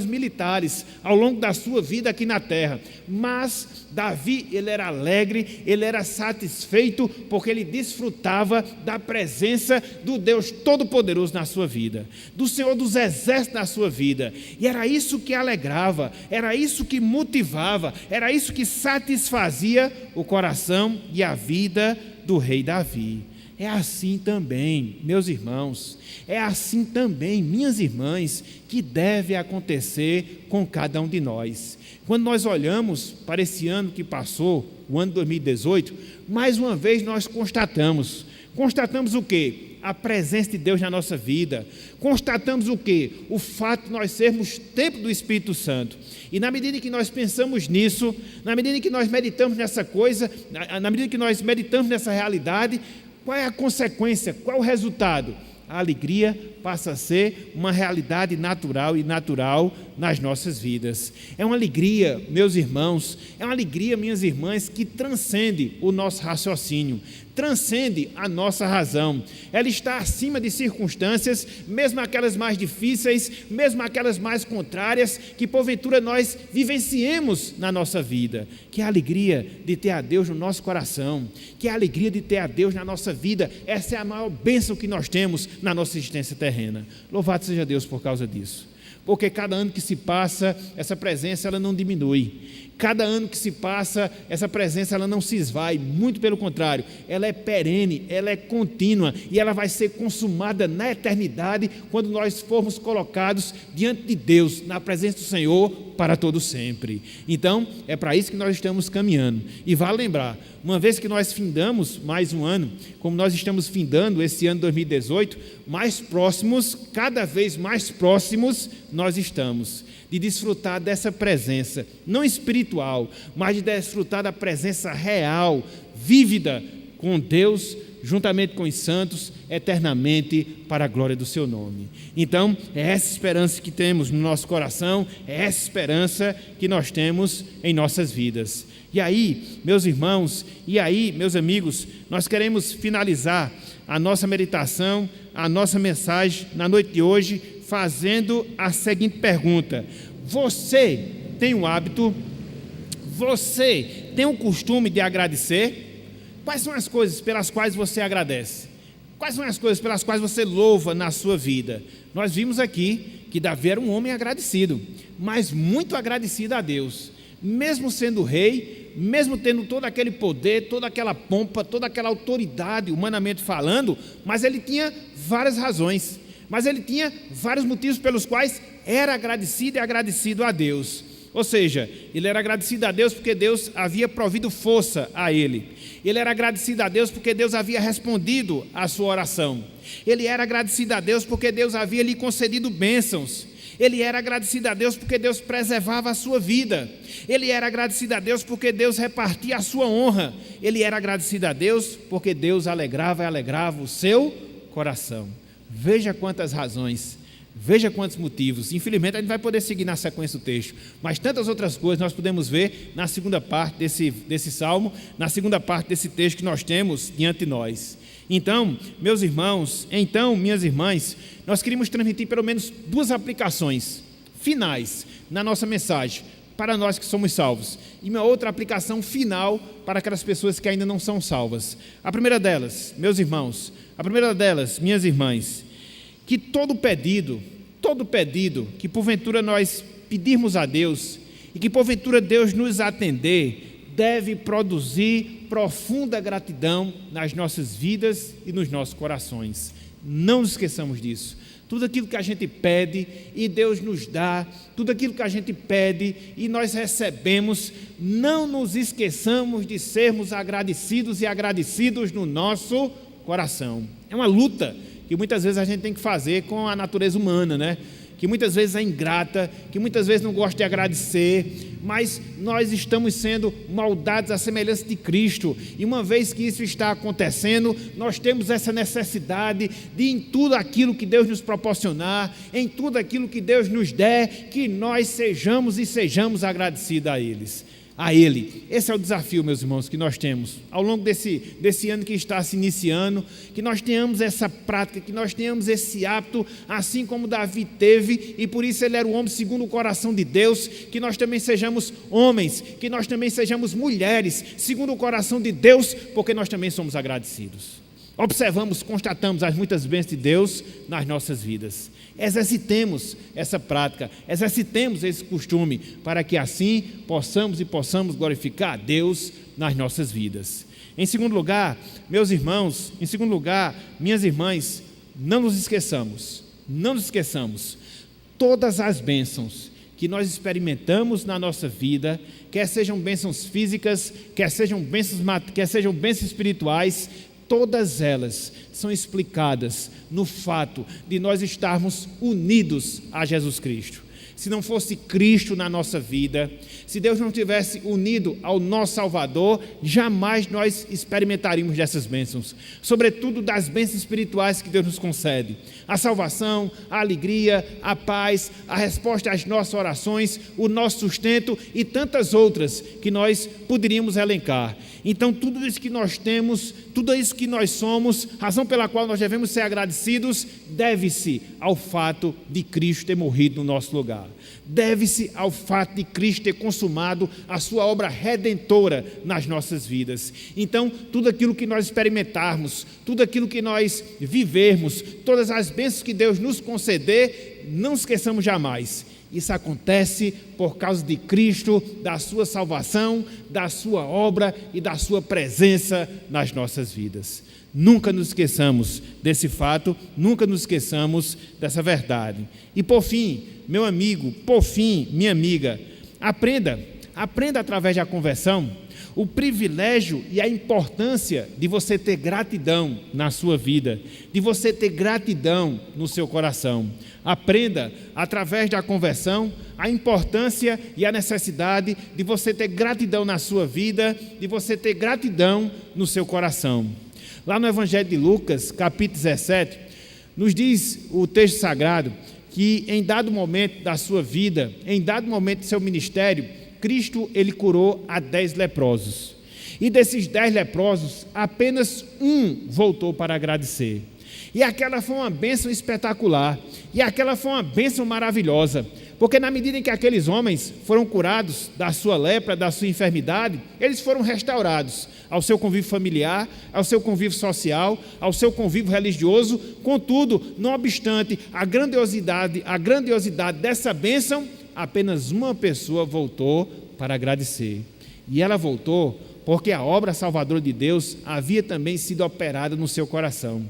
militares ao longo da sua vida aqui na terra, mas Davi, ele era alegre, ele era satisfeito, porque ele desfrutava da presença do Deus Todo-Poderoso na sua vida, do Senhor dos Exércitos na sua vida, e era isso que alegrava, era isso que motivava, era isso que satisfazia o coração e a vida do rei Davi. É assim também, meus irmãos, é assim também, minhas irmãs, que deve acontecer com cada um de nós. Quando nós olhamos para esse ano que passou, o ano 2018, mais uma vez nós constatamos o quê? A presença de Deus na nossa vida. Constatamos o quê? O fato de nós sermos templo do Espírito Santo. E na medida que nós pensamos nisso, na medida que nós meditamos nessa coisa, na medida que nós meditamos nessa realidade, qual é a consequência? Qual é o resultado? A alegria passa a ser uma realidade natural e natural nas nossas vidas. É uma alegria, meus irmãos, é uma alegria, minhas irmãs, que transcende o nosso raciocínio, transcende a nossa razão. Ela está acima de circunstâncias, mesmo aquelas mais difíceis, mesmo aquelas mais contrárias, que porventura nós vivenciemos na nossa vida. Que é a alegria de ter a Deus no nosso coração, que é a alegria de ter a Deus na nossa vida. Essa é a maior bênção que nós temos na nossa existência terrena. Louvado seja Deus por causa disso. porque cada ano que se passa, essa presença ela não diminui. Cada ano que se passa, essa presença ela não se esvai, muito pelo contrário, ela é perene, ela é contínua e ela vai ser consumada na eternidade quando nós formos colocados diante de Deus, na presença do Senhor para todo sempre. Então, é para isso que nós estamos caminhando. E vale lembrar, uma vez que nós findamos mais um ano, como nós estamos findando esse ano 2018, mais próximos, cada vez mais próximos nós estamos de desfrutar dessa presença, não espiritual, mas de desfrutar da presença real, vívida com Deus, juntamente com os santos, eternamente, para a glória do seu nome. Então, é essa esperança que temos no nosso coração, é essa esperança que nós temos em nossas vidas. E aí, meus irmãos, e aí, meus amigos, nós queremos finalizar a nossa meditação, a nossa mensagem na noite de hoje, fazendo a seguinte pergunta: você tem um hábito, você tem um costume de agradecer? Quais são as coisas pelas quais você agradece? Quais são as coisas pelas quais você louva na sua vida? Nós vimos aqui que Davi era um homem agradecido, mas muito agradecido a Deus, mesmo sendo rei, mesmo tendo todo aquele poder, toda aquela pompa, toda aquela autoridade, humanamente falando, mas ele tinha várias razões. Mas ele tinha vários motivos pelos quais era agradecido e agradecido a Deus. Ou seja, ele era agradecido a Deus porque Deus havia provido força a ele. Ele era agradecido a Deus porque Deus havia respondido à sua oração. Ele era agradecido a Deus porque Deus havia lhe concedido bênçãos. Ele era agradecido a Deus porque Deus preservava a sua vida. Ele era agradecido a Deus porque Deus repartia a sua honra. Ele era agradecido a Deus porque Deus alegrava e alegrava o seu coração. Veja quantas razões, veja quantos motivos. Infelizmente a gente vai poder seguir na sequência do texto, mas tantas outras coisas nós podemos ver na segunda parte desse salmo, na segunda parte desse texto que nós temos diante de nós. Então, meus irmãos, minhas irmãs, nós queríamos transmitir pelo menos duas aplicações finais na nossa mensagem, para nós que somos salvos, e uma outra aplicação final para aquelas pessoas que ainda não são salvas. A primeira delas, meus irmãos, minhas irmãs, que todo pedido que porventura nós pedirmos a Deus, e que porventura Deus nos atender, deve produzir profunda gratidão nas nossas vidas e nos nossos corações. Não nos esqueçamos disso. Tudo aquilo que a gente pede e Deus nos dá, tudo aquilo que a gente pede e nós recebemos, não nos esqueçamos de sermos agradecidos e agradecidos no nosso coração. É uma luta que muitas vezes a gente tem que fazer com a natureza humana, né? Que muitas vezes é ingrata, que muitas vezes não gosta de agradecer, mas nós estamos sendo moldados à semelhança de Cristo, e uma vez que isso está acontecendo, nós temos essa necessidade de, em tudo aquilo que Deus nos proporcionar, em tudo aquilo que Deus nos der, que nós sejamos agradecidos a Ele. Esse é o desafio, meus irmãos, que nós temos ao longo desse ano que está se iniciando, que nós tenhamos essa prática, que nós tenhamos esse hábito, assim como Davi teve, e por isso ele era o homem segundo o coração de Deus, que nós também sejamos homens, que nós também sejamos mulheres segundo o coração de Deus, porque nós também somos agradecidos. Observamos, constatamos as muitas bênçãos de Deus nas nossas vidas. Exercitemos essa prática, exercitemos esse costume, para que assim possamos glorificar a Deus nas nossas vidas. Em segundo lugar, meus irmãos, minhas irmãs, não nos esqueçamos, todas as bênçãos que nós experimentamos na nossa vida, quer sejam bênçãos físicas, quer sejam bênçãos espirituais, todas elas são explicadas no fato de nós estarmos unidos a Jesus Cristo. Se não fosse Cristo na nossa vida, se Deus não tivesse unido ao nosso Salvador, jamais nós experimentaríamos dessas bênçãos, sobretudo das bênçãos espirituais que Deus nos concede. A salvação, a alegria, a paz, a resposta às nossas orações, o nosso sustento e tantas outras que nós poderíamos elencar. Então, tudo isso que nós temos, tudo isso que nós somos, razão pela qual nós devemos ser agradecidos, deve-se ao fato de Cristo ter morrido no nosso lugar. lugar. Deve-se ao fato de Cristo ter consumado a sua obra redentora nas nossas vidas. Então, tudo aquilo que nós experimentarmos, tudo aquilo que nós vivermos, todas as bênçãos que Deus nos conceder, não esqueçamos jamais. Isso acontece por causa de Cristo, da sua salvação, da sua obra e da sua presença nas nossas vidas. Nunca nos esqueçamos desse fato, nunca nos esqueçamos dessa verdade. E por fim, meu amigo, por fim, minha amiga, aprenda através da conversão o privilégio e a importância de você ter gratidão na sua vida, de você ter gratidão no seu coração. Aprenda, através da conversão, a importância e a necessidade de você ter gratidão na sua vida, de você ter gratidão no seu coração. Lá no Evangelho de Lucas, capítulo 17, nos diz o texto sagrado que em dado momento da sua vida, em dado momento do seu ministério, Cristo ele curou a 10 leprosos. E desses 10 leprosos, apenas um voltou para agradecer. E aquela foi uma bênção espetacular, e aquela foi uma bênção maravilhosa, porque na medida em que aqueles homens foram curados da sua lepra, da sua enfermidade, eles foram restaurados ao seu convívio familiar, ao seu convívio social, ao seu convívio religioso. Contudo, não obstante a grandiosidade dessa bênção, apenas uma pessoa voltou para agradecer. E ela voltou porque a obra salvadora de Deus havia também sido operada no seu coração.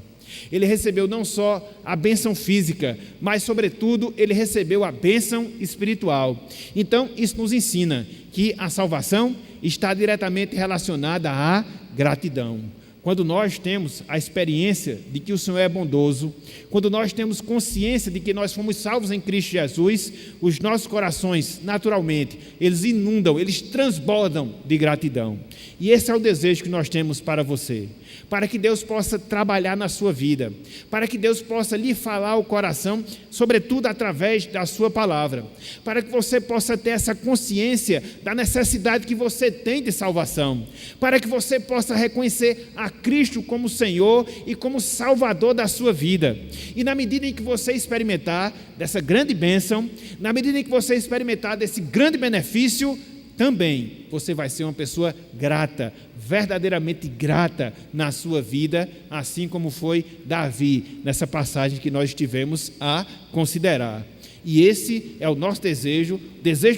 Ele recebeu não só a bênção física, mas sobretudo ele recebeu a bênção espiritual. Então isso nos ensina que a salvação está diretamente relacionada à gratidão. Quando nós temos a experiência de que o Senhor é bondoso, quando nós temos consciência de que nós fomos salvos em Cristo Jesus, os nossos corações, naturalmente, eles inundam, eles transbordam de gratidão. E esse é o desejo que nós temos para você, para que Deus possa trabalhar na sua vida, para que Deus possa lhe falar ao coração, sobretudo através da sua palavra, para que você possa ter essa consciência da necessidade que você tem de salvação, para que você possa reconhecer a Cristo como Senhor e como Salvador da sua vida. E na medida em que você experimentar dessa grande bênção, na medida em que você experimentar desse grande benefício, também você vai ser uma pessoa grata, verdadeiramente grata na sua vida, assim como foi Davi, nessa passagem que nós estivemos a considerar. E esse é o nosso desejo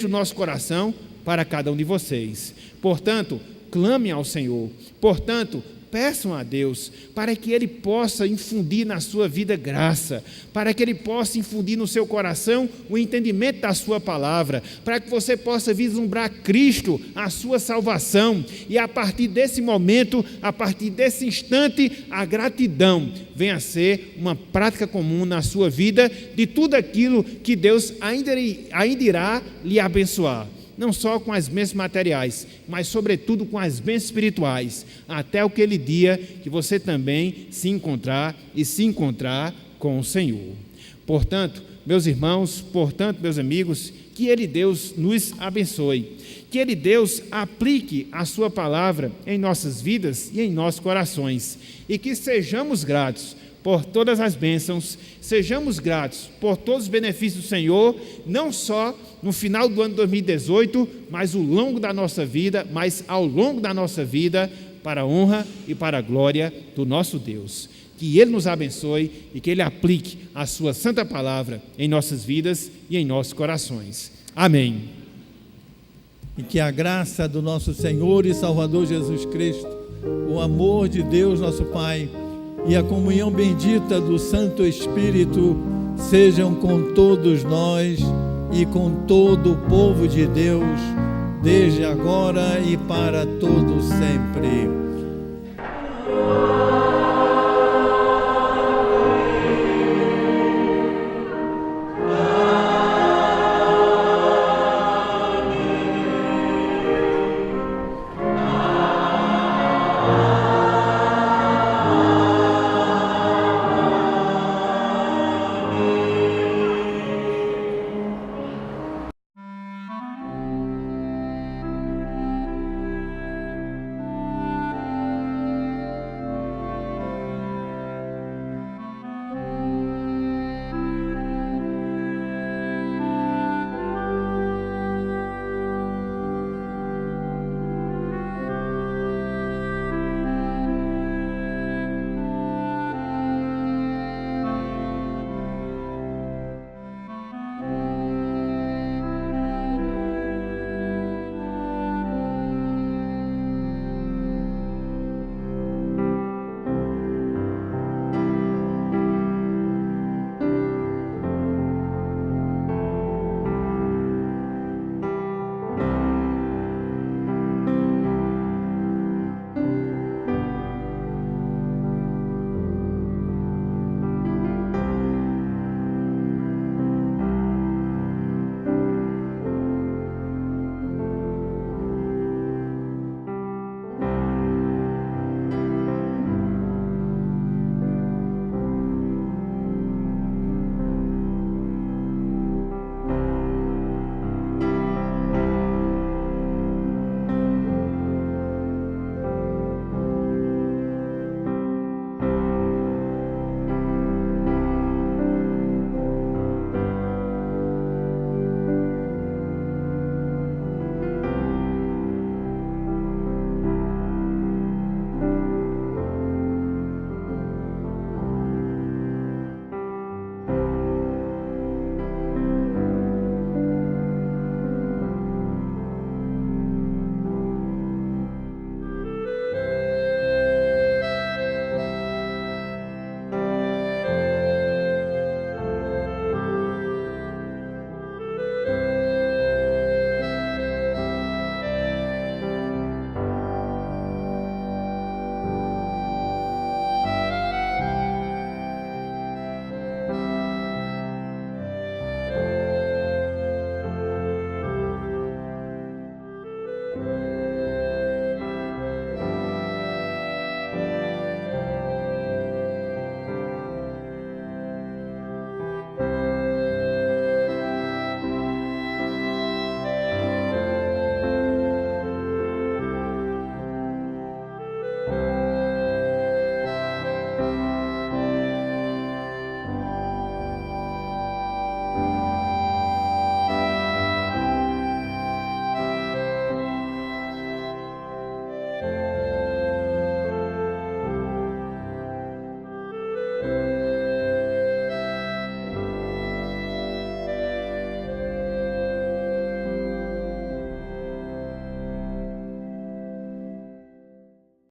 do nosso coração para cada um de vocês. Portanto, clame ao Senhor, portanto, peçam a Deus para que Ele possa infundir na sua vida graça, para que Ele possa infundir no seu coração o entendimento da sua palavra, para que você possa vislumbrar Cristo, a sua salvação, e a partir desse momento, a partir desse instante, a gratidão venha a ser uma prática comum na sua vida de tudo aquilo que Deus ainda irá lhe abençoar. Não só com as bênçãos materiais, mas sobretudo com as bênçãos espirituais, até aquele dia que você também se encontrar com o Senhor. Portanto, meus irmãos, meus amigos, que Ele, Deus, nos abençoe, que Ele, Deus, aplique a sua palavra em nossas vidas e em nossos corações, e que sejamos gratos por todas as bênçãos, sejamos gratos por todos os benefícios do Senhor, não só no final do ano de 2018, mas ao longo da nossa vida, para a honra e para a glória do nosso Deus. Que Ele nos abençoe e que Ele aplique a sua santa palavra em nossas vidas e em nossos corações. Amém. E que a graça do nosso Senhor e Salvador Jesus Cristo, o amor de Deus nosso Pai e a comunhão bendita do Santo Espírito sejam com todos nós e com todo o povo de Deus, desde agora e para todo sempre.